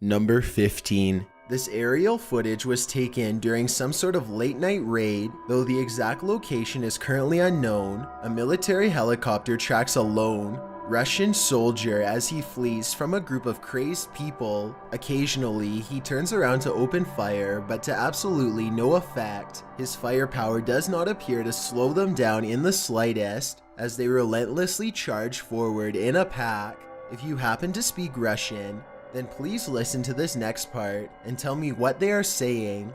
Number 15. This aerial footage was taken during some sort of late night raid. Though the exact location is currently unknown, a military helicopter tracks a lone Russian soldier as he flees from a group of crazed people. Occasionally, he turns around to open fire, but to absolutely no effect. His firepower does not appear to slow them down in the slightest, as they relentlessly charge forward in a pack. If you happen to speak Russian, then please listen to this next part and tell me what they are saying.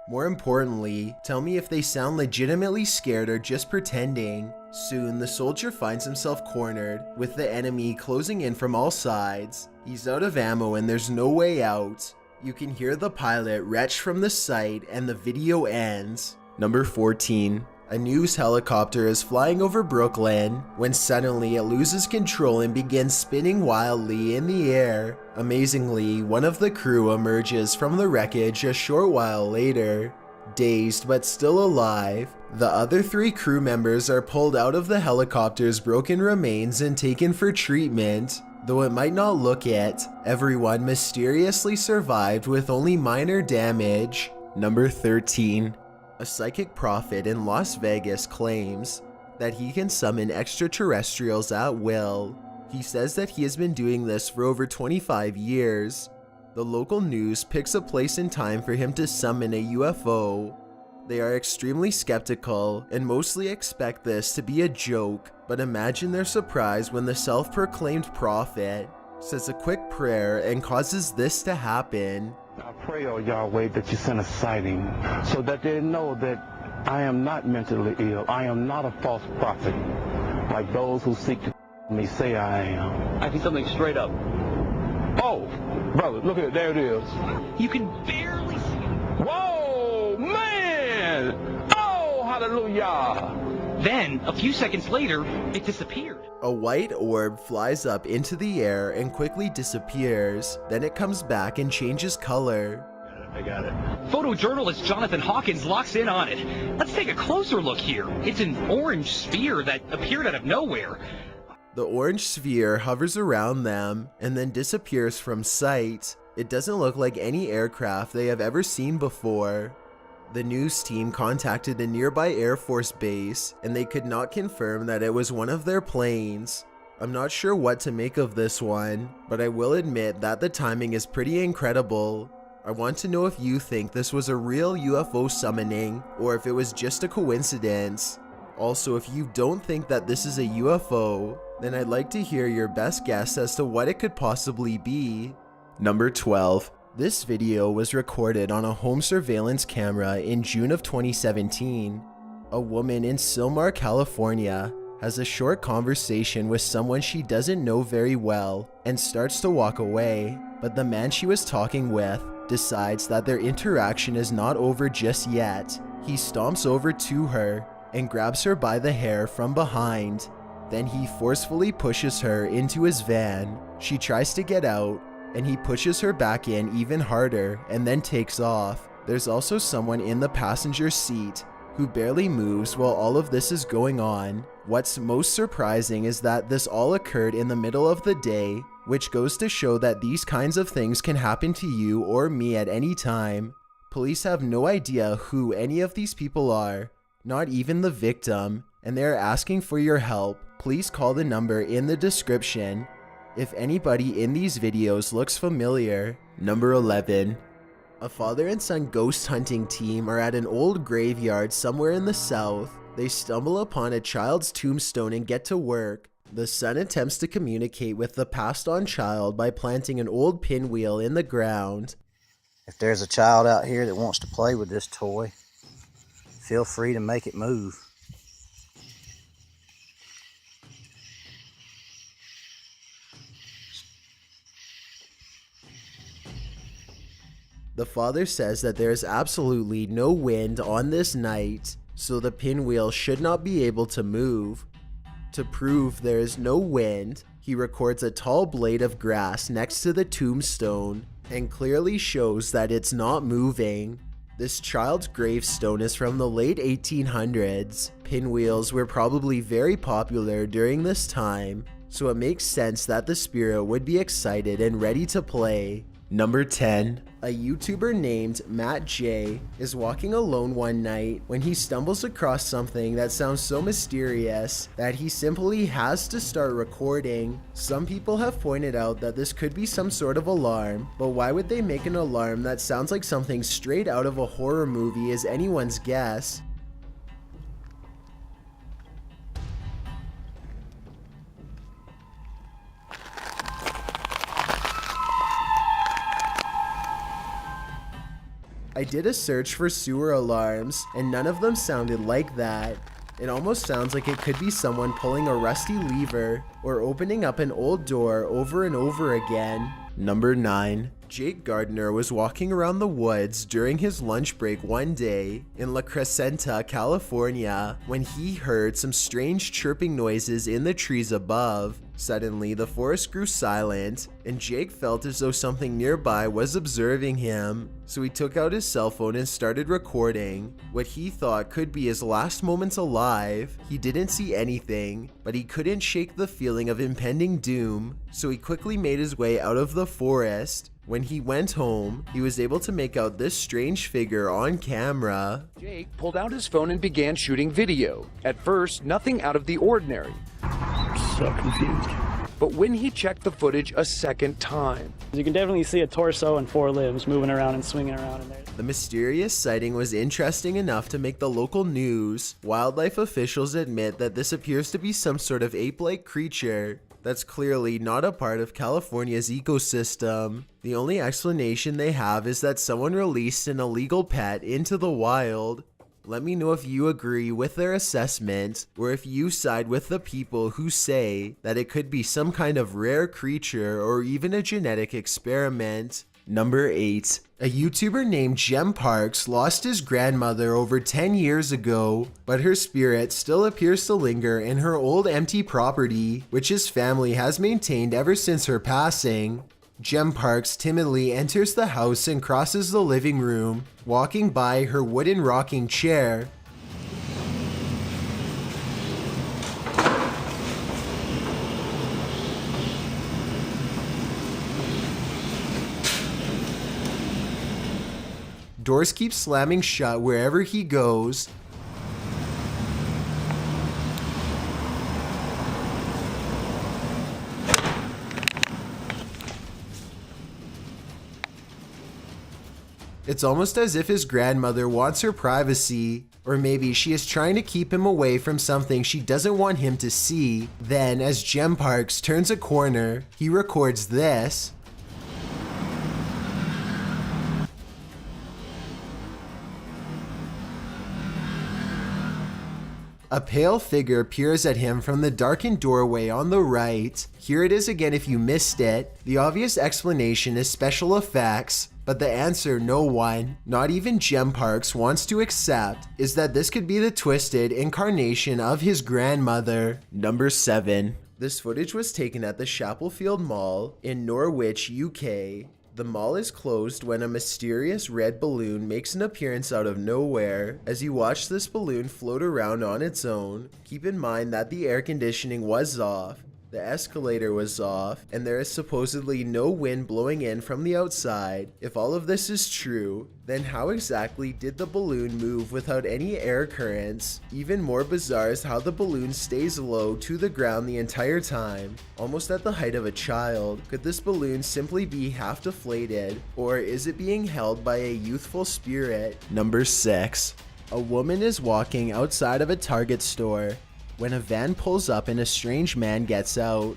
More importantly, tell me if they sound legitimately scared or just pretending. Soon, the soldier finds himself cornered, with the enemy closing in from all sides. He's out of ammo and there's no way out. You can hear the pilot retch from the sight and the video ends. Number 14. A news helicopter is flying over Brooklyn when suddenly it loses control and begins spinning wildly in the air. Amazingly, one of the crew emerges from the wreckage a short while later. Dazed but still alive, the other 3 crew members are pulled out of the helicopter's broken remains and taken for treatment. Though it might not look it, everyone mysteriously survived with only minor damage. Number 13. A psychic prophet in Las Vegas claims that he can summon extraterrestrials at will. He says that he has been doing this for over 25 years. The local news picks a place and time for him to summon a UFO. They are extremely skeptical and mostly expect this to be a joke, but imagine their surprise when the self-proclaimed prophet says a quick prayer and causes this to happen. I pray, oh Yahweh, that you send a sighting so that they know that I am not mentally ill. I am not a false prophet like those who seek to me say I am. I see something straight up. Oh, brother, look at it. There it is. You can barely see it. Whoa, man! Oh, hallelujah! Then, a few seconds later, it disappeared. A white orb flies up into the air and quickly disappears. Then it comes back and changes color. I got it. Photojournalist Jonathan Hawkins locks in on it. Let's take a closer look here. It's an orange sphere that appeared out of nowhere. The orange sphere hovers around them and then disappears from sight. It doesn't look like any aircraft they have ever seen before. The news team contacted a nearby Air Force base, and they could not confirm that it was one of their planes. I'm not sure what to make of this one, but I will admit that the timing is pretty incredible. I want to know if you think this was a real UFO summoning, or if it was just a coincidence. Also, if you don't think that this is a UFO, then I'd like to hear your best guess as to what it could possibly be. Number 12. This video was recorded on a home surveillance camera in June of 2017. A woman in Sylmar, California, has a short conversation with someone she doesn't know very well and starts to walk away, but the man she was talking with decides that their interaction is not over just yet. He stomps over to her and grabs her by the hair from behind. Then he forcefully pushes her into his van. She tries to get out, and he pushes her back in even harder and then takes off. There's also someone in the passenger seat who barely moves while all of this is going on. What's most surprising is that this all occurred in the middle of the day, which goes to show that these kinds of things can happen to you or me at any time. Police have no idea who any of these people are, not even the victim, and they are asking for your help. Please call the number in the description if anybody in these videos looks familiar. Number 11. A father and son ghost hunting team are at an old graveyard somewhere in the south. They stumble upon a child's tombstone and get to work. The son attempts to communicate with the passed on child by planting an old pinwheel in the ground. If there's a child out here that wants to play with this toy, feel free to make it move. The father says that there is absolutely no wind on this night, so the pinwheel should not be able to move. To prove there is no wind, he records a tall blade of grass next to the tombstone and clearly shows that it's not moving. This child's gravestone is from the late 1800s. Pinwheels were probably very popular during this time, so it makes sense that the spirit would be excited and ready to play. Number 10. A YouTuber named Matt J is walking alone one night when he stumbles across something that sounds so mysterious that he simply has to start recording. Some people have pointed out that this could be some sort of alarm, but why would they make an alarm that sounds like something straight out of a horror movie is anyone's guess. I did a search for sewer alarms, and none of them sounded like that. It almost sounds like it could be someone pulling a rusty lever or opening up an old door over and over again. Number 9. Jake Gardner was walking around the woods during his lunch break one day in La Crescenta, California, when he heard some strange chirping noises in the trees above. Suddenly, the forest grew silent, and Jake felt as though something nearby was observing him. So he took out his cell phone and started recording what he thought could be his last moments alive. He didn't see anything, but he couldn't shake the feeling of impending doom, so he quickly made his way out of the forest. When he went home, he was able to make out this strange figure on camera. Jake pulled out his phone and began shooting video. At first, nothing out of the ordinary. So confused. But when he checked the footage a second time, you can definitely see a torso and 4 limbs moving around and swinging around in there. The mysterious sighting was interesting enough to make the local news. Wildlife officials admit that this appears to be some sort of ape-like creature that's clearly not a part of California's ecosystem. The only explanation they have is that someone released an illegal pet into the wild. Let me know if you agree with their assessment, or if you side with the people who say that it could be some kind of rare creature or even a genetic experiment. Number 8. A YouTuber named Jem Parks lost his grandmother over 10 years ago, but her spirit still appears to linger in her old empty property, which his family has maintained ever since her passing. Jem Parks timidly enters the house and crosses the living room, walking by her wooden rocking chair. Doors keep slamming shut wherever he goes. It's almost as if his grandmother wants her privacy, or maybe she is trying to keep him away from something she doesn't want him to see. Then, as Jem Parks turns a corner, he records this. A pale figure peers at him from the darkened doorway on the right. Here it is again if you missed it. The obvious explanation is special effects, but the answer no one, not even Jem Parks, wants to accept is that this could be the twisted incarnation of his grandmother. Number 7. This footage was taken at the Chapelfield Mall in Norwich, UK. The mall is closed when a mysterious red balloon makes an appearance out of nowhere. As you watch this balloon float around on its own, keep in mind that the air conditioning was off, the escalator was off, and there is supposedly no wind blowing in from the outside. If all of this is true, then how exactly did the balloon move without any air currents? Even more bizarre is how the balloon stays low to the ground the entire time, almost at the height of a child. Could this balloon simply be half deflated, or is it being held by a youthful spirit? Number 6. A woman is walking outside of a Target store when a van pulls up and a strange man gets out.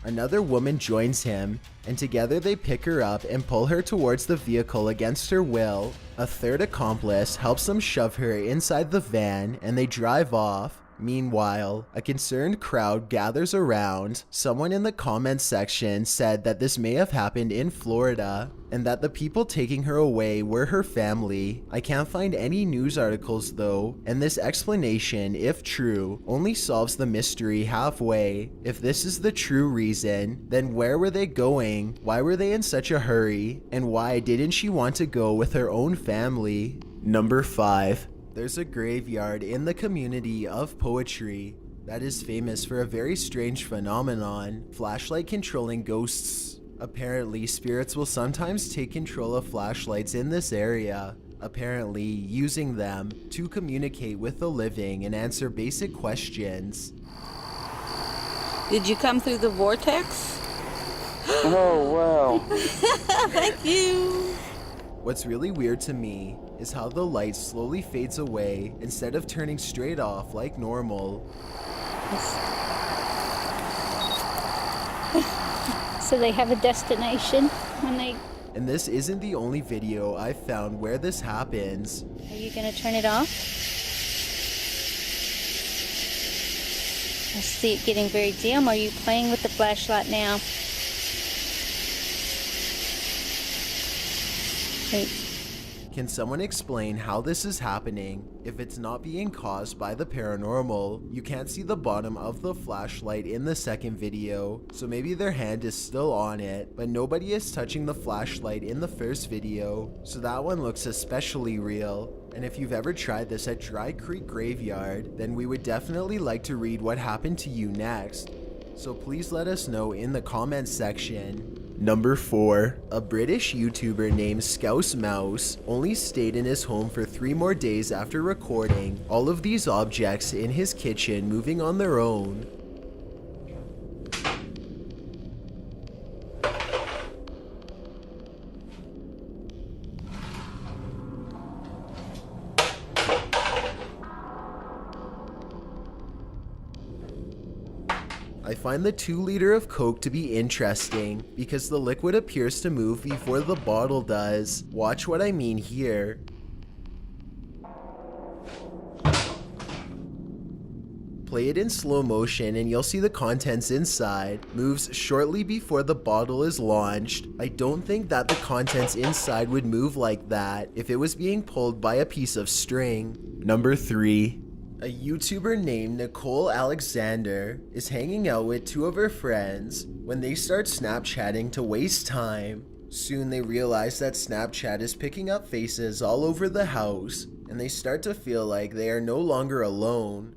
Another woman joins him, and together they pick her up and pull her towards the vehicle against her will. A third accomplice helps them shove her inside the van, and they drive off. Meanwhile, a concerned crowd gathers around. Someone in the comments section said that this may have happened in Florida, and that the people taking her away were her family. I can't find any news articles though, and this explanation, if true, only solves the mystery halfway. If this is the true reason, then where were they going? Why were they in such a hurry? And why didn't she want to go with her own family? Number 5. There's a graveyard in the community of poetry that is famous for a very strange phenomenon, flashlight controlling ghosts. Apparently, spirits will sometimes take control of flashlights in this area, apparently using them to communicate with the living and answer basic questions. Did you come through the vortex? Oh, wow. Thank you. What's really weird to me is how the light slowly fades away instead of turning straight off like normal. So they have a destination when they... And this isn't the only video I've found where this happens. Are you gonna turn it off? I see it getting very dim. Are you playing with the flashlight now? Wait. Can someone explain how this is happening if it's not being caused by the paranormal? You can't see the bottom of the flashlight in the second video, so maybe their hand is still on it, but nobody is touching the flashlight in the first video, so that one looks especially real. And if you've ever tried this at Dry Creek Graveyard, then we would definitely like to read what happened to you next. So please let us know in the comments section. Number 4. A British YouTuber named Scouse Mouse only stayed in his home for 3 more days after recording all of these objects in his kitchen moving on their own. I find the 2-liter of Coke to be interesting because the liquid appears to move before the bottle does. Watch what I mean here. Play it in slow motion and you'll see the contents inside moves shortly before the bottle is launched. I don't think that the contents inside would move like that if it was being pulled by a piece of string. Number 3. A YouTuber named Nicole Alexander is hanging out with 2 of her friends when they start Snapchatting to waste time. Soon they realize that Snapchat is picking up faces all over the house, and they start to feel like they are no longer alone.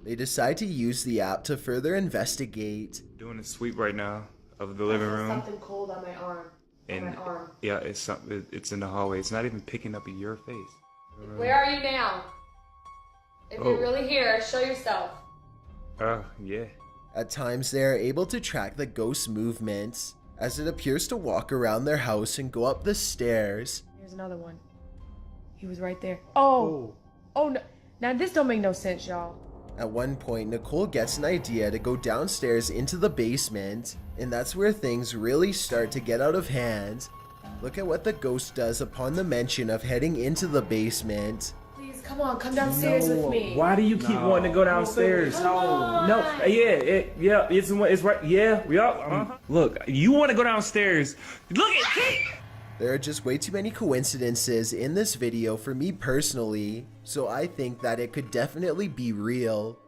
They decide to use the app to further investigate. Doing a sweep right now of the living room. Something cold on my arm. And yeah, it's in the hallway. It's not even picking up your face. Where are you now? If you're really here, show yourself. Yeah. At times, they are able to track the ghost's movements as it appears to walk around their house and go up the stairs. Here's another one. He was right there. Oh no. Now this don't make no sense, y'all. At one point, Nicole gets an idea to go downstairs into the basement, and that's where things really start to get out of hand. Look at what the ghost does upon the mention of heading into the basement. Please, come on, come downstairs with me. Why do you keep wanting to go downstairs? No. Yeah, it's right. Yeah. Look, you want to go downstairs. Look at it. There are just way too many coincidences in this video for me personally, so I think that it could definitely be real.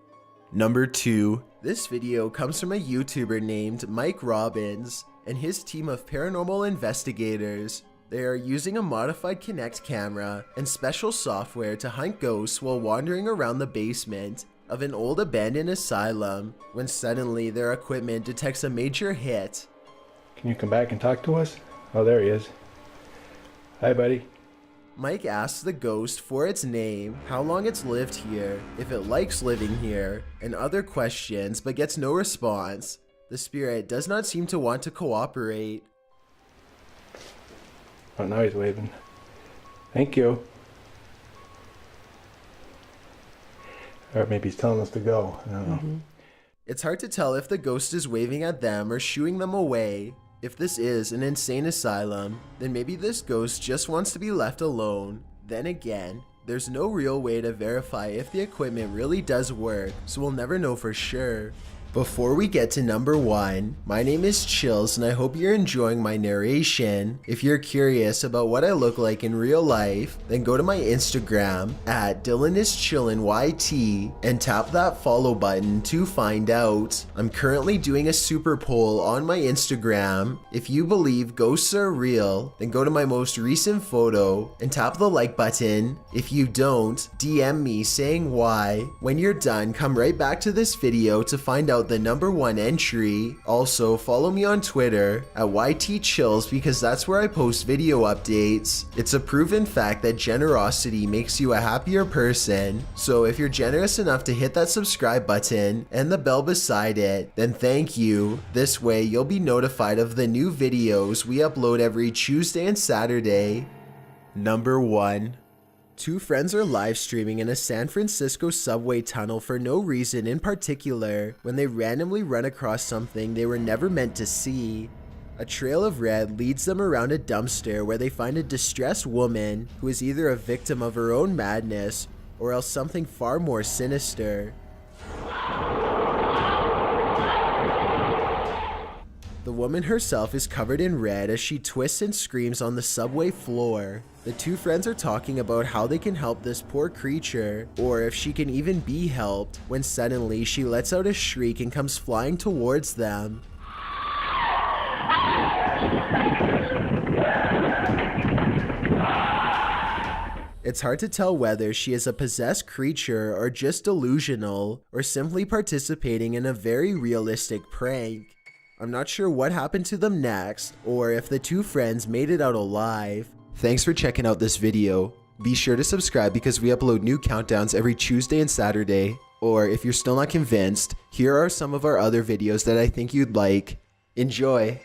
Number 2. This video comes from a YouTuber named Mike Robbins and his team of paranormal investigators. They are using a modified Kinect camera and special software to hunt ghosts while wandering around the basement of an old abandoned asylum when suddenly their equipment detects a major hit. Can you come back and talk to us? Oh, there he is. Hi, buddy. Mike asks the ghost for its name, how long it's lived here, if it likes living here, and other questions, but gets no response. The spirit does not seem to want to cooperate. Oh, now he's waving. Thank you. Or maybe he's telling us to go. I don't know. It's hard to tell if the ghost is waving at them or shooing them away. If this is an insane asylum, then maybe this ghost just wants to be left alone. Then again, there's no real way to verify if the equipment really does work, so we'll never know for sure. Before we get to number 1, my name is Chills and I hope you're enjoying my narration. If you're curious about what I look like in real life, then go to my Instagram at DylanIsChillinYT and tap that follow button to find out. I'm currently doing a super poll on my Instagram. If you believe ghosts are real, then go to my most recent photo and tap the like button. If you don't, DM me saying why. When you're done, come right back to this video to find out the number 1 entry. Also, follow me on Twitter at YTChills because that's where I post video updates. It's a proven fact that generosity makes you a happier person. So if you're generous enough to hit that subscribe button and the bell beside it, then thank you. This way you'll be notified of the new videos we upload every Tuesday and Saturday. Number 1. 2 friends are live streaming in a San Francisco subway tunnel for no reason in particular when they randomly run across something they were never meant to see. A trail of red leads them around a dumpster where they find a distressed woman who is either a victim of her own madness or else something far more sinister. The woman herself is covered in red as she twists and screams on the subway floor. The 2 friends are talking about how they can help this poor creature, or if she can even be helped, when suddenly she lets out a shriek and comes flying towards them. It's hard to tell whether she is a possessed creature or just delusional, or simply participating in a very realistic prank. I'm not sure what happened to them next, or if the 2 friends made it out alive. Thanks for checking out this video. Be sure to subscribe because we upload new countdowns every Tuesday and Saturday. Or if you're still not convinced, here are some of our other videos that I think you'd like. Enjoy!